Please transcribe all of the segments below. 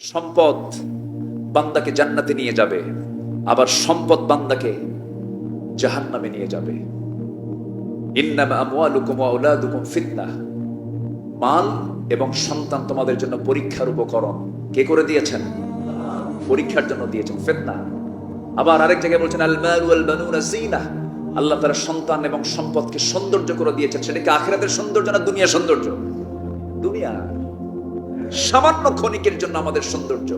সম্পদ বান্দাকে জান্নাতে নিয়ে যাবে, আবার সম্পদ বান্দাকে জাহান্নামে নিয়ে যাবে। ইন্নামা আমওয়ালুকুম ওয়া আওলাদুকুম ফিতনাহ, মাল এবং সন্তান তোমাদের জন্য পরীক্ষার উপকরণ। কে করে দিয়েছেন? পরীক্ষার জন্য দিয়েছেন, ফিতনা। আবার আরেক জায়গায় বলছেন আল মাল ওয়াল বানুনা যিনাহ, আল্লাহ তাআলা সন্তান এবং সম্পদকে সৌন্দর্য করে দিয়েছেন। সেটা কি আখিরাতের সৌন্দর্য না দুনিয়ার সৌন্দর্য? দুনিয়া, সামান্য ক্ষণিকের জন্য আমাদের সৌন্দর্য।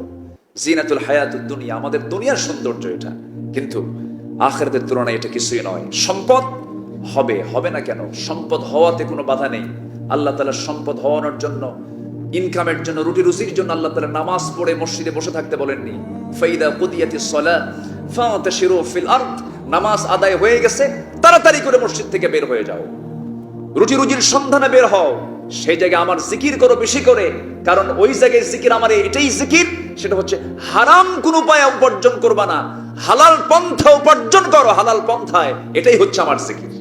জিনাতুল হায়াতুদ দুনিয়া, আমাদের দুনিয়ার সৌন্দর্য এটা, কিন্তু আখিরাতের তুলনায় এটা কিছুই নয়। সম্পদ হবে না কেন? সম্পদ হওয়াতে কোনো বাধা নেই। আল্লাহ তাআলা সম্পদ হওয়ানোর জন্য, ইনকামের জন্য, রুটি রুজির জন্য আল্লাহ তাআলা নামাজ পড়ে মসজিদে বসে থাকতে বলেননি। ফাইদা কুদিয়াতিস সালাত ফাতাশিরু ফিল আরদ, নামাজ আদায় হয়ে গেছে তাড়াতাড়ি করে মসজিদ থেকে বের হয়ে যাও, রুটি রুজির সন্ধানে বের হও। সেই জায়গায় আমার জিকির করো বেশি করে, কারণ ওই জায়গায় জিকির আমার এটাই জিকির, সেটা হচ্ছে হারাম কোন উপায়ে উপার্জন করবা না, হালাল পন্থা উপার্জন করো, হালাল পন্থায়, এটাই হচ্ছে আমার জিকির।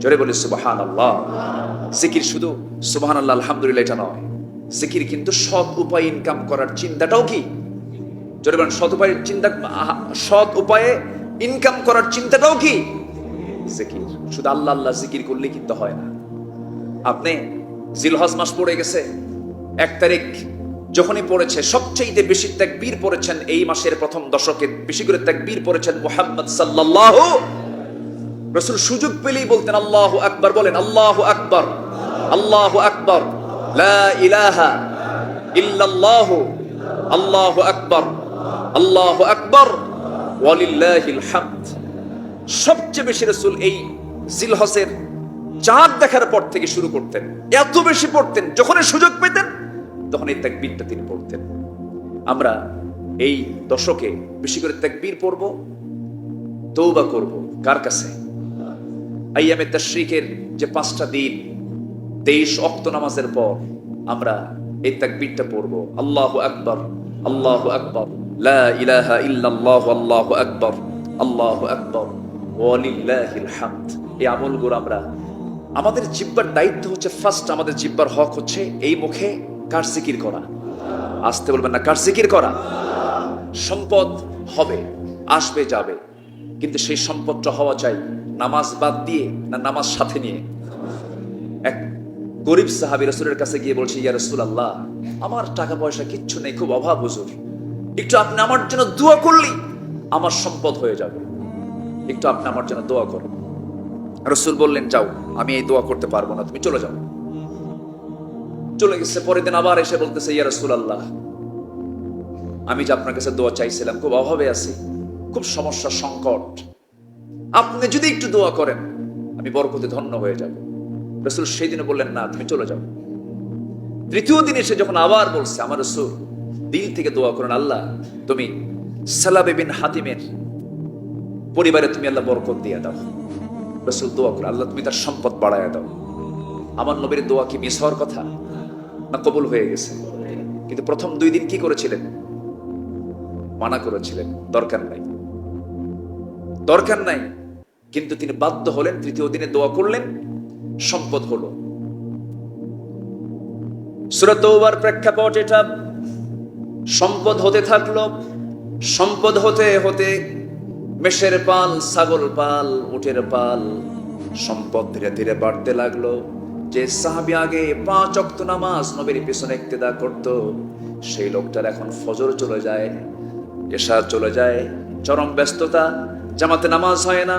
জোরে বলি সুবহানাল্লাহ। জিকির শুধু সুবহানাল্লাহ আলহামদুলিল্লাহ এটা নয়, জিকির কিন্তু সৎ উপায়ে ইনকাম করার চিন্তাটাও কি? জোরে বলেন, সৎ উপায়ে চিন্তা, সৎ উপায়ে ইনকাম করার চিন্তাটাও কি? জিকির। শুধু আল্লাহ আল্লাহ জিকির করলে কিন্তু হয় না। আপনি জিলহজ মাস পড়ে গেছে, 1 তারিখ যখনই পড়েছে, সবচেয়ে বেশি তাকবীর পড়েছেন এই মাসের প্রথম দশকে, বেশি করে তাকবীর পড়েছেন মুহাম্মদ সাল্লাল্লাহু। রাসূল সুযোগ পেলেই বলতেন আল্লাহু আকবার। বলেন আল্লাহু আকবার, আল্লাহু আকবার, লা ইলাহা ইল্লাল্লাহু, আল্লাহু আকবার, আল্লাহু আকবার, ওয়ালিল্লাহিল হামদ। সবচেয়ে বেশি রাসূল এই জিলহজের চাঁদ দেখার পর থেকে শুরু করতেন, এত বেশি পড়তেন, যখনই সুযোগ পেতেন তখন এই তাকবীরটা তিনি পড়তেন। আমরা এই দশকে বেশি করে তাকবীর পড়ব, তওবা করব। কার কাছে? আইয়ামে তাশরিকের যে 5টা দিন, 23 ওয়াক্ত নামাজের পর আমরা এই তাকবীরটা পড়ব, আল্লাহু আকবার, আল্লাহু আকবার, লা ইলাহা ইল্লাল্লাহু, আল্লাহু আকবার, আল্লাহু আকবার, ওয়ালিল্লাহিল হামদ। এই আমলগুলো আমরা, আমাদের জিহ্বার দায়িত্ব হচ্ছে, ফার্স্ট আমাদের জিহ্বার হক হচ্ছে এই মুখে কার জিকির করা? আসতে বলবেন না, কার জিকির করা? সম্পদ হবে, আসবে, যাবে, কিন্তু সেই সম্পদটা হওয়া চাই নামাজ বাদ দিয়ে না নামাজ সাথে নিয়ে। এক গরিব সাহাবী রাসূলের কাছে গিয়ে বলছে, ইয়া রাসূলুল্লাহ, আমার টাকা পয়সা কিচ্ছু নেই, খুব অভাব হুজুর, একটু আপনি আমার জন্য দোয়া করলেই আমার সম্পদ হয়ে যাবে, একটু আপনি আমার জন্য দোয়া করুন। রাসূল বললেন, যাও, আমি এই দোয়া করতে পারবো না, তুমি চলে যাও। চলে গেছে। পরের দিন আবার এসে বলতেছে, ইয়া রাসূলুল্লাহ, আমি যে আপনার কাছে দোয়া চাইছিলাম, খুব অভাবে আছি, খুব সমস্যা, সংকট, আপনি যদি একটু দোয়া করেন আমি বরকতে ধন্য হয়ে যাব। রাসূল সেই দিনে বললেন, না, তুমি চলে যাও। তৃতীয় দিন এসে যখন আবার বলছে, আমার রাসূল, দিল থেকে দোয়া করেন, আল্লাহ তুমি সালাবে বিন হাতিমের পরিবারে তুমি আল্লাহ বরকত দিয়ে দাও। রাসূল দোয়া করেন, আল্লাহ তুমি তার সম্পদ বাড়ায় দাও। আমার নবীর দোয়া কি মিস হওয়ার কথা না? কবুল হয়ে গেছে। কিন্তু প্রথম 2 দিন কি করেছিলেন? মানা করেছিলেন, দরকার নাই, দরকার নাই। কিন্তু তিনি বাধ্য হলেন, তৃতীয় দিনে দোয়া করলেন, সম্পদ হলো। সূরা তাওবার প্রেক্ষাপট এটা। সম্পদ হতে থাকলো, সম্পদ হতে হতে মেষের পাল, ছাগল পাল, উটের পাল, সম্পদ ধীরে ধীরে বাড়তে লাগলো। যে সাহাবী আগে 5 ওয়াক্ত নামাজ নবীর পিছনে ইক্তেদা করত, সেই লোকটার এখন ফজর চলে যায়, এশা চলে যায়, চরম ব্যস্ততা, জামাতে নামাজ হয় না।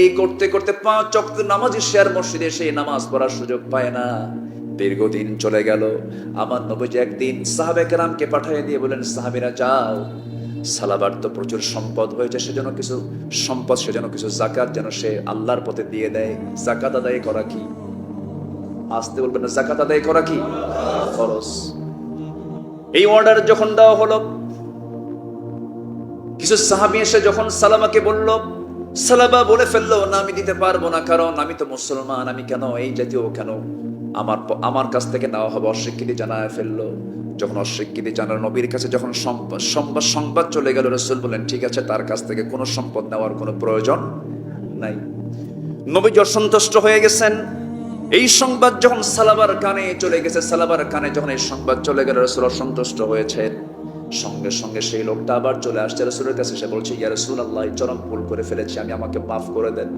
এই করতে করতে 5 ওয়াক্ত নামাজি শেয়ার মসজিদে এসে নামাজ পড়ার সুযোগ পায় না। দীর্ঘদিন চলে গেল। আমার নবীজি একদিন সাহাবে কেরামকে পাঠিয়ে দিয়ে বলেন, সাহাবীরা যাও, সালাবার তো প্রচুর সম্পদ হয়েছে, সেজন্য কিছু সম্পদ, সেজন্য কিছু যাকাত যেন সে আল্লাহর পথে দিয়ে দেয়। যাকাত আদায় করা কি? আসতে বলবেন না, যাকাত আদায় করা কি ফরজ। এই অর্ডার যখন দেওয়া হলো, কিছু সাহাবী এসে যখন সালামাকে বলল, সালামা বলে ফেললো, না আমি দিতে পারবো না, কারণ আমি তো মুসলমান, আমি কেন এই জাতীয়, কেন আমার কাছ থেকে নেওয়া হবে, অস্বীকৃতি জানায় ফেললো। যখন অস্বীকৃতি জানার নবীর কাছে যখন সংবাদ চলে গেল, রাসূল বলেন, ঠিক আছে, তার কাছ থেকে কোনো সম্পদ নেওয়ার কোনো প্রয়োজন নাই। নবী অসন্তুষ্ট হয়ে গেছেন। এই সংবাদ যখন সালাবার কানে চলে গেছে, সালাবার কানে যখন এই সংবাদ চলে গেল, রাসূল অসন্তুষ্ট হয়েছেন। সঙ্গে সঙ্গে সেই লোকটা আবার চলে আসছে রাসূলের কাছে, সে বলছে, ইয়া রাসূলুল্লাহ, চরম ভুল করে ফেলেছি আমি, আমাকে মাফ করে দেন।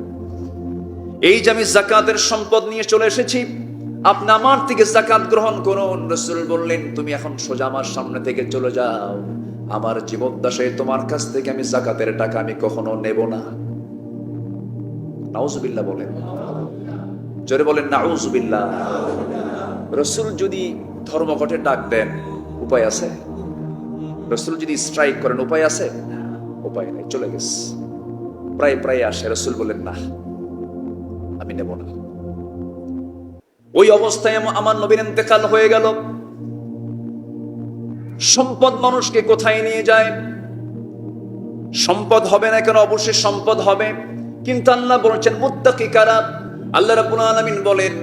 এই যে আমি যাকাতের সম্পদ নিয়ে চলে এসেছি, আপনি আমার থেকে যাকাত গ্রহণ করুন। রাসূল বললেন, তুমি এখন সোজা আমার সামনে থেকে চলে যাও, আমার জীবদ্দশায় তোমার কাছ থেকে আমি যাকাতের টাকা আমি কখনো নেব না। নাউজুবিল্লাহ বলেন, জোরে বলেন নাউজুবিল্লাহ। রাসূল যদি ধর্মঘটে ডাক দেন, উপায় আছে? রাসূল যদি স্ট্রাইক করেন, উপায় আছে? উপায় নেই, চলে গেছে। প্রায় প্রায় আসে, রাসূল বলেন, না আমি নেব না। ওই অবস্থায় আমার নবীর ইন্তেকাল হয়ে গেল। সম্পদ মানুষকে কোথায় নিয়ে যায়? সম্পদ হবে না কেন? অবশ্যই সম্পদ হবে, কিন্তু আল্লাহ বলছেন মুত্তাকি কারা? আল্লাহ রাব্বুল আলামিন বলেন,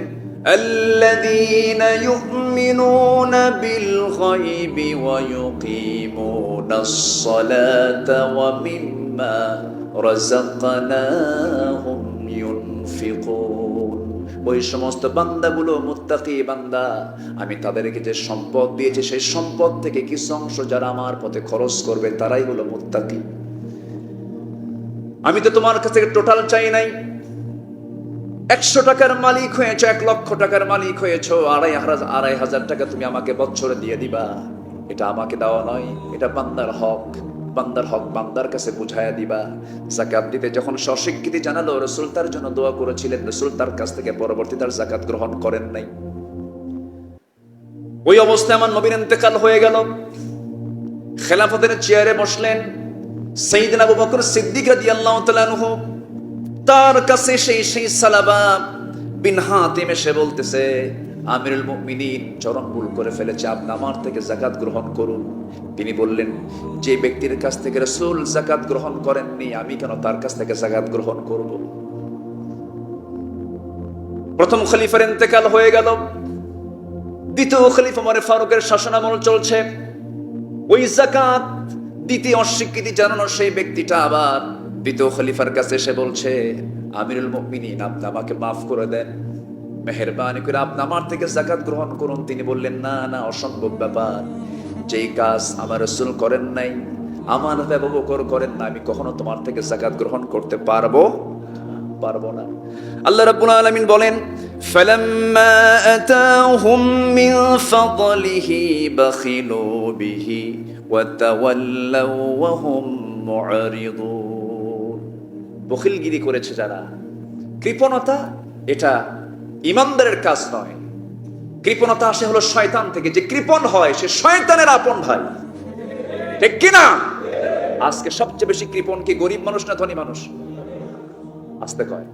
আল্লাযীনা ইউমিনুনা বিল গায়বি ওয়া ইউকিমুনাস সালাতা ওয়া মিম্মা রাযাকনাহুম ইউনফিকুন। ওই সমস্ত বান্দাগুলো মুত্তাকি বান্দা, আমি তাদেরকে যে সম্পদ দিয়েছি সেই সম্পদ থেকে কিছু অংশ যারা আমার পথে খরচ করবে তারাই হলো মুত্তাকি। আমি তো তোমার কাছ থেকে টোটাল চাই নাই। 100 টাকার মালিক হয়েছো, 1 লক্ষ টাকার মালিক হয়েছো, 2,500 টাকা তুমি আমাকে বছরে দিয়ে দিবা, এটা আমাকে দেওয়া নয়, এটা বান্দার হক। বান্দার হক বান্দার কাছে বুঝায়া দিবা। যাকাত দিতে যখন অস্বীকৃতি জানালো, রাসূল তার জন্য দোয়া করেছিলেন, রাসূল তার কাছ থেকে পরবর্তীতে তার যাকাত গ্রহণ করেন নাই। ওই অবস্থায় আমার নবীর ইন্তেকাল হয়ে গেল। খেলাফতের চেয়ারে বসলেন সাইয়েদনা আবু বকর সিদ্দিক রাদিয়াল্লাহু তাআলা আনহু। তার কাছে সেই সালাবা বিন হাতিম এসে বলতেছে, আমিরুল মুমিনিন চরম ভুল করে ফেলেছে, আপনি আমার থেকে যাকাত গ্রহণ করুন। তিনি বললেন, যে ব্যক্তির কাছ থেকে রাসূল যাকাত গ্রহণ করেননি, আমি কেন তার কাছ থেকে যাকাত গ্রহণ করব? প্রথম খলিফার ইন্তেকাল হয়ে গেল। দ্বিতীয় খলিফা ওমর ফারুকের শাসনামল চলছে। ওই যাকাত দিতে অস্বীকৃতি জানানো সেই ব্যক্তিটা আবার দ্বিতীয় খলিফার কাছে এসে বলছে, আমিরুল মুমিনিন আপনি আমাকে মাফ করে দেন, মেহেরবানি করে আপনি আমার থেকে যাকাত গ্রহণ করুন। তিনি বললেন, না না, অসম্ভব ব্যাপার, যেই কাজ আমার রাসূল করেন নাই, আমার আবু বকর করেন না, আমি কখনো তোমার থেকে যাকাত গ্রহণ করতে পারবো না। আল্লাহ রাব্বুল আলামিন বলেন, ফালাম্মা আতাহুম মিন ফাদলিহি বাখিলু বিহি ওয়া তাওয়াল্লাউ ওয়া হুম মুআরিদুন। বখিলগিরি করেছে যারা, কৃপণতা, এটা ঈমানদারের কাজ নয়। কৃপণতা আসে হলো শয়তান থেকে। যে কৃপণ হয় সে শয়তানের আপন ভাই, ঠিক কিনা? আজকে সবচেয়ে বেশি কৃপণ কি গরিব মানুষ না ধনী মানুষ? আসতে কয়